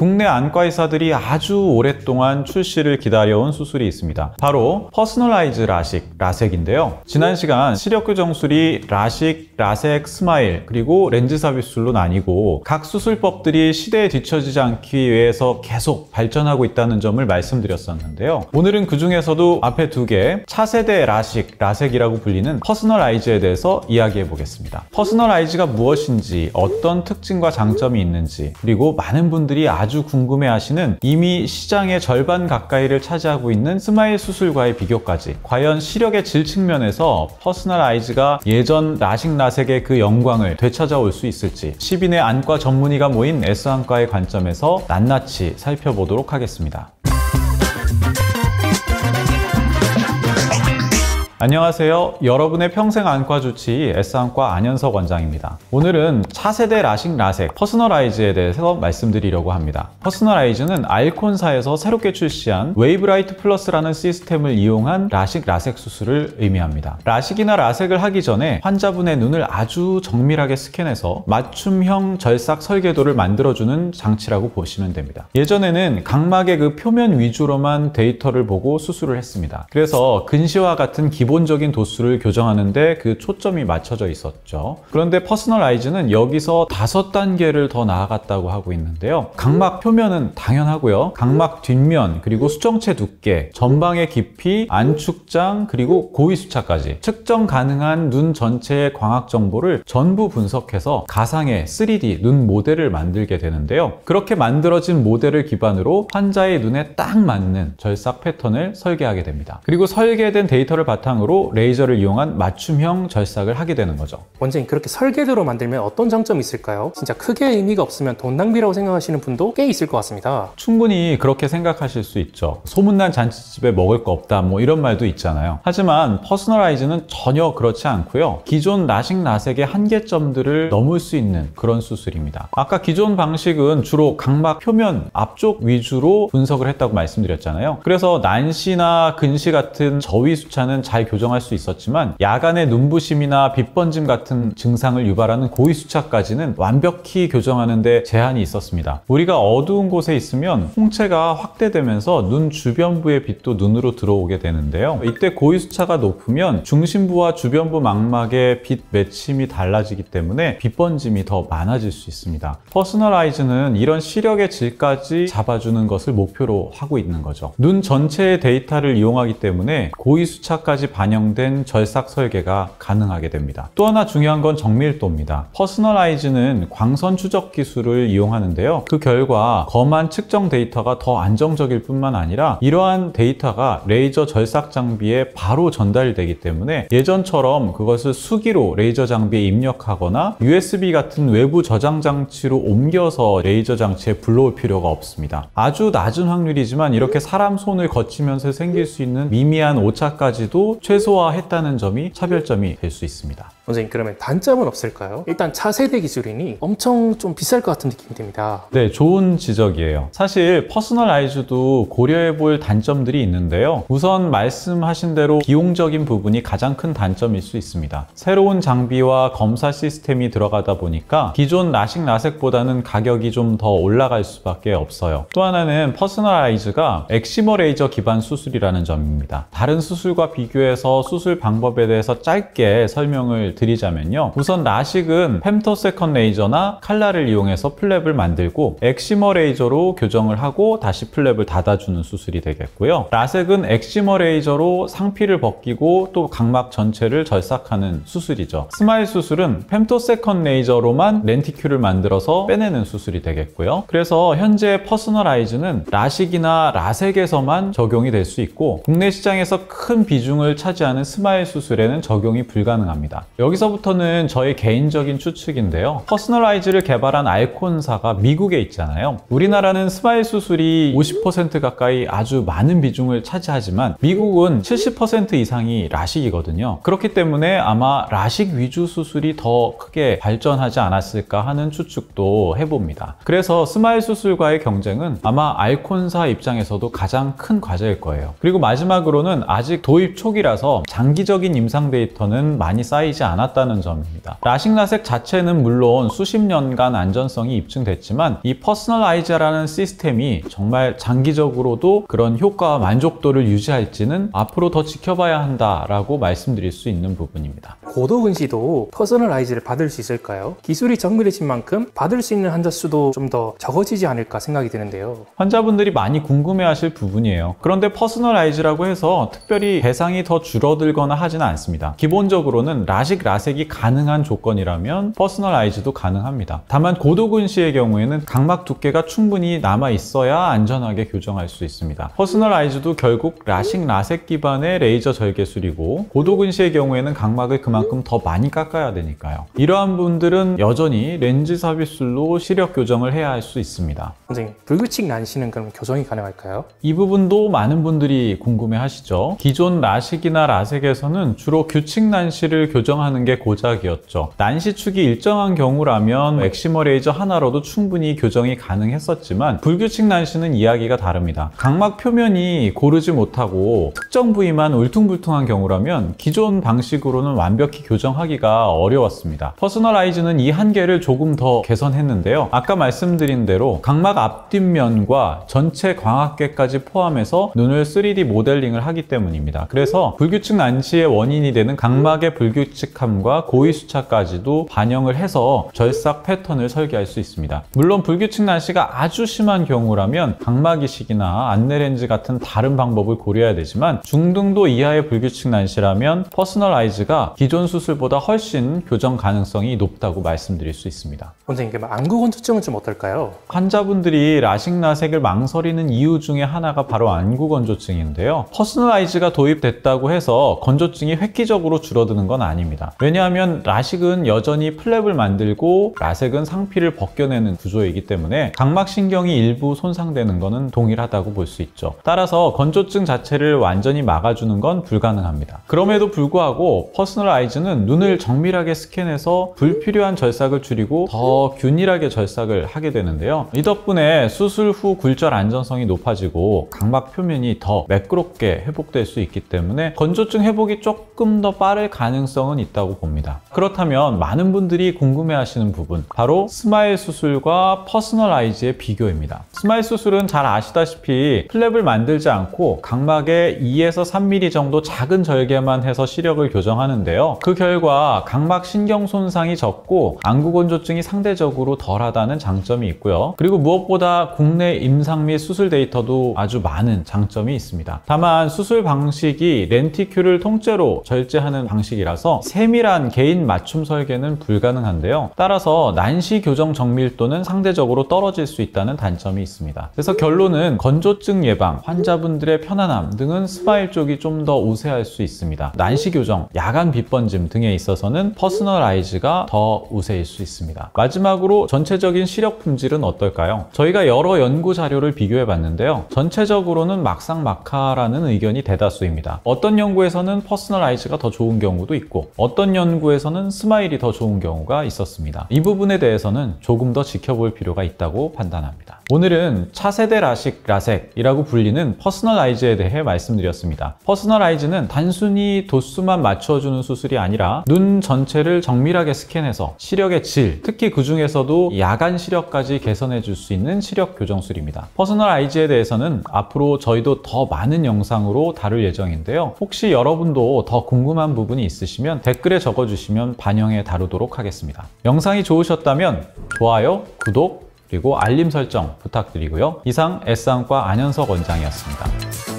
국내 안과 의사들이 아주 오랫동안 출시를 기다려온 수술이 있습니다. 바로 퍼스널라이즈 라식, 라섹인데요. 지난 시간 시력 교정술이 라식, 라섹, 스마일, 그리고 렌즈 삽입술로 나뉘고 각 수술법들이 시대에 뒤처지지 않기 위해서 계속 발전하고 있다는 점을 말씀드렸었는데요. 오늘은 그 중에서도 앞에 두 개 차세대 라식, 라섹이라고 불리는 퍼스널라이즈에 대해서 이야기해 보겠습니다. 퍼스널라이즈가 무엇인지, 어떤 특징과 장점이 있는지, 그리고 많은 분들이 아주 궁금해하시는 이미 시장의 절반 가까이를 차지하고 있는 스마일 수술과의 비교까지, 과연 시력의 질 측면에서 퍼스널라이즈가 예전 라식, 라섹의 그 영광을 되찾아올 수 있을지 10인의 안과 전문의가 모인 S안과의 관점에서 낱낱이 살펴보도록 하겠습니다. 안녕하세요. 여러분의 평생 안과 주치의 S안과 안현석 원장입니다. 오늘은 차세대 라식, 라섹, 퍼스널라이즈에 대해서 말씀드리려고 합니다. 퍼스널라이즈는 알콘사에서 새롭게 출시한 웨이브라이트 플러스라는 시스템을 이용한 라식, 라섹 수술을 의미합니다. 라식이나 라섹을 하기 전에 환자분의 눈을 아주 정밀하게 스캔해서 맞춤형 절삭 설계도를 만들어주는 장치라고 보시면 됩니다. 예전에는 각막의 그 표면 위주로만 데이터를 보고 수술을 했습니다. 그래서 근시와 같은 기본적인 도수를 교정하는데 그 초점이 맞춰져 있었죠. 그런데 퍼스널라이즈는 여기서 5단계를 더 나아갔다고 하고 있는데요. 각막 표면은 당연하고요. 각막 뒷면, 그리고 수정체 두께, 전방의 깊이, 안축장, 그리고 고위수차까지 측정 가능한 눈 전체의 광학 정보를 전부 분석해서 가상의 3D 눈 모델을 만들게 되는데요. 그렇게 만들어진 모델을 기반으로 환자의 눈에 딱 맞는 절삭 패턴을 설계하게 됩니다. 그리고 설계된 데이터를 바탕으로 레이저를 이용한 맞춤형 절삭을 하게 되는 거죠. 원장님, 그렇게 설계대로 만들면 어떤 장점이 있을까요? 진짜 크게 의미가 없으면 돈 낭비라고 생각하시는 분도 꽤 있을 것 같습니다. 충분히 그렇게 생각하실 수 있죠. 소문난 잔치집에 먹을 거 없다, 뭐 이런 말도 있잖아요. 하지만 퍼스널라이즈는 전혀 그렇지 않고요. 기존 라식, 라섹의 한계점들을 넘을 수 있는 그런 수술입니다. 아까 기존 방식은 주로 각막 표면 앞쪽 위주로 분석을 했다고 말씀드렸잖아요. 그래서 난시나 근시 같은 저위수차는 잘 교정할 수 있었지만 야간의 눈부심이나 빛번짐 같은 증상을 유발하는 고위수차까지는 완벽히 교정하는 데 제한이 있었습니다. 우리가 어두운 곳에 있으면 홍채가 확대되면서 눈 주변부의 빛도 눈으로 들어오게 되는데요. 이때 고위수차가 높으면 중심부와 주변부 망막의 빛 맺힘이 달라지기 때문에 빛번짐이 더 많아질 수 있습니다. 퍼스널라이즈는 이런 시력의 질까지 잡아주는 것을 목표로 하고 있는 거죠. 눈 전체의 데이터를 이용하기 때문에 고위수차까지 반영된 절삭 설계가 가능하게 됩니다. 또 하나 중요한 건 정밀도입니다. 퍼스널라이즈는 광선 추적 기술을 이용하는데요. 그 결과 검안 측정 데이터가 더 안정적일 뿐만 아니라 이러한 데이터가 레이저 절삭 장비에 바로 전달되기 때문에 예전처럼 그것을 수기로 레이저 장비에 입력하거나 USB 같은 외부 저장 장치로 옮겨서 레이저 장치에 불러올 필요가 없습니다. 아주 낮은 확률이지만 이렇게 사람 손을 거치면서 생길 수 있는 미미한 오차까지도 최소화했다는 점이 차별점이 될 수 있습니다. 원장님, 그러면 단점은 없을까요? 일단 차세대 기술이니 엄청 좀 비쌀 것 같은 느낌이 듭니다. 네, 좋은 지적이에요. 사실 퍼스널라이즈도 고려해 볼 단점들이 있는데요. 우선 말씀하신 대로 비용적인 부분이 가장 큰 단점일 수 있습니다. 새로운 장비와 검사 시스템이 들어가다 보니까 기존 라식, 라섹보다는 가격이 좀 더 올라갈 수밖에 없어요. 또 하나는 퍼스널라이즈가 엑시머 레이저 기반 수술이라는 점입니다. 다른 수술과 비교해서 수술 방법에 대해서 짧게 설명을 드리자면요. 우선 라식은 femtosecond 레이저나 칼라를 이용해서 플랩을 만들고 엑시머 레이저로 교정을 하고 다시 플랩을 닫아주는 수술이 되겠고요. 라섹은 엑시머 레이저로 상피를 벗기고 또 각막 전체를 절삭하는 수술이죠. 스마일 수술은 femtosecond 레이저로만 렌티큘을 만들어서 빼내는 수술이 되겠고요. 그래서 현재 퍼스널라이즈는 라식이나 라섹에서만 적용이 될 수 있고 국내 시장에서 큰 비중을 차지하는 스마일 수술에는 적용이 불가능합니다. 여기서부터는 저의 개인적인 추측인데요. 퍼스널라이즈를 개발한 알콘사가 미국에 있잖아요. 우리나라는 스마일 수술이 50% 가까이 아주 많은 비중을 차지하지만 미국은 70% 이상이 라식이거든요. 그렇기 때문에 아마 라식 위주 수술이 더 크게 발전하지 않았을까 하는 추측도 해봅니다. 그래서 스마일 수술과의 경쟁은 아마 알콘사 입장에서도 가장 큰 과제일 거예요. 그리고 마지막으로는 아직 도입 초기라서 장기적인 임상 데이터는 많이 쌓이지 않았다는 점입니다. 라식 라섹 자체는 물론 수십 년간 안전성이 입증됐지만 이 퍼스널아이즈라는 시스템이 정말 장기적으로도 그런 효과와 만족도를 유지할지는 앞으로 더 지켜봐야 한다라고 말씀드릴 수 있는 부분입니다. 고도근시도 퍼스널아이즈를 받을 수 있을까요? 기술이 정밀해진 만큼 받을 수 있는 환자 수도 좀 더 적어지지 않을까 생각이 드는데요. 환자분들이 많이 궁금해하실 부분이에요. 그런데 퍼스널아이즈라고 해서 특별히 대상이 더 줄어들거나 하지는 않습니다. 기본적으로는 라식 라섹이 가능한 조건이라면 퍼스널아이즈도 가능합니다. 다만 고도근시의 경우에는 각막 두께가 충분히 남아 있어야 안전하게 교정할 수 있습니다. 퍼스널아이즈도 결국 라식 라섹 기반의 레이저 절개술이고 고도근시의 경우에는 각막을 그만큼 더 많이 깎아야 되니까요. 이러한 분들은 여전히 렌즈 삽입술로 시력 교정을 해야 할 수 있습니다. 선생님, 불규칙 난시는 그럼 교정이 가능할까요? 이 부분도 많은 분들이 궁금해 하시죠. 기존 라식이나 라섹에서는 주로 규칙 난시를 교정하는 게 고작이었죠. 난시축이 일정한 경우라면 엑시머 레이저 하나로도 충분히 교정이 가능했었지만 불규칙 난시는 이야기가 다릅니다. 각막 표면이 고르지 못하고 특정 부위만 울퉁불퉁한 경우라면 기존 방식으로는 완벽히 교정하기가 어려웠습니다. 퍼스널아이즈는 이 한계를 조금 더 개선했는데요. 아까 말씀드린 대로 각막 앞뒷면과 전체 광학계까지 포함해서 눈을 3D 모델링을 하기 때문입니다. 그래서 불규칙 난시의 원인이 되는 각막의 불규칙함과 고위수차까지도 반영을 해서 절삭 패턴을 설계할 수 있습니다. 물론 불규칙 난시가 아주 심한 경우라면 각막 이식이나 안내렌즈 같은 다른 방법을 고려해야 되지만 중등도 이하의 불규칙 난시라면 퍼스널아이즈가 기존 수술보다 훨씬 교정 가능성이 높다고 말씀드릴 수 있습니다. 선생님, 그럼 안구건조증은 좀 어떨까요? 환자분들이 라식 라섹을 망설이는 이유 중에 하나가 바로 안구건조증인데요. 퍼스널아이즈가 도입됐다고 해서 건조증이 획기적으로 줄어드는 건 아닙니다. 왜냐하면 라식은 여전히 플랩을 만들고 라섹은 상피를 벗겨내는 구조이기 때문에 각막신경이 일부 손상되는 것은 동일하다고 볼 수 있죠. 따라서 건조증 자체를 완전히 막아주는 건 불가능합니다. 그럼에도 불구하고 퍼스널아이즈는 눈을 정밀하게 스캔해서 불필요한 절삭을 줄이고 더 균일하게 절삭을 하게 되는데요. 이 덕분에 수술 후 굴절 안전성이 높아지고 각막 표면이 더 매끄럽게 회복될 수 있기 때문에 건조증 회복이 조금 더 빠를 가능성은 있다고 봅니다. 그렇다면 많은 분들이 궁금해하시는 부분, 바로 스마일 수술과 퍼스널아이즈의 비교입니다. 스마일 수술은 잘 아시다시피 플랩을 만들지 않고 각막에 2에서 3mm 정도 작은 절개만 해서 시력을 교정하는데요. 그 결과 각막 신경 손상이 적고 안구건조증이 상대적으로 덜하다는 장점이 있고요. 그리고 무엇보다 국내 임상 및 수술 데이터도 아주 많은 장점이 있습니다. 다만 수술 방식이 렌티큘을 통째로 절제하는 방식이라서 세밀한 개인 맞춤 설계는 불가능한데요. 따라서 난시 교정 정밀도는 상대적으로 떨어질 수 있다는 단점이 있습니다. 그래서 결론은 건조증 예방, 환자분들의 편안함 등은 스마일 쪽이 좀 더 우세할 수 있습니다. 난시 교정, 야간 빛번짐 등에 있어서는 퍼스널아이즈가 더 우세일 수 있습니다. 마지막으로 전체적인 시력 품질은 어떨까요? 저희가 여러 연구 자료를 비교해 봤는데요. 전체적으로는 막상막하라는 의견이 대다수입니다. 어떤 연구에서는 퍼스널아이즈가 더 좋은 경우도 있고 어떤 연구에서는 스마일이 더 좋은 경우가 있었습니다. 이 부분에 대해서는 조금 더 지켜볼 필요가 있다고 판단합니다. 오늘은 차세대 라식 라섹이라고 불리는 퍼스널아이즈에 대해 말씀드렸습니다. 퍼스널아이즈는 단순히 도수만 맞춰주는 수술이 아니라 눈 전체를 정밀하게 스캔해서 시력의 질, 특히 그 중에서도 야간 시력까지 개선해 줄 수 있는 시력 교정술입니다. 퍼스널아이즈에 대해서는 앞으로 저희도 더 많은 영상으로 다룰 예정인데요. 혹시 여러분도 더 궁금한 부분이 있으시면 댓글에 적어주시면 반영해 다루도록 하겠습니다. 영상이 좋으셨다면 좋아요, 구독, 그리고 알림 설정 부탁드리고요. 이상 S안과 안현석 원장이었습니다.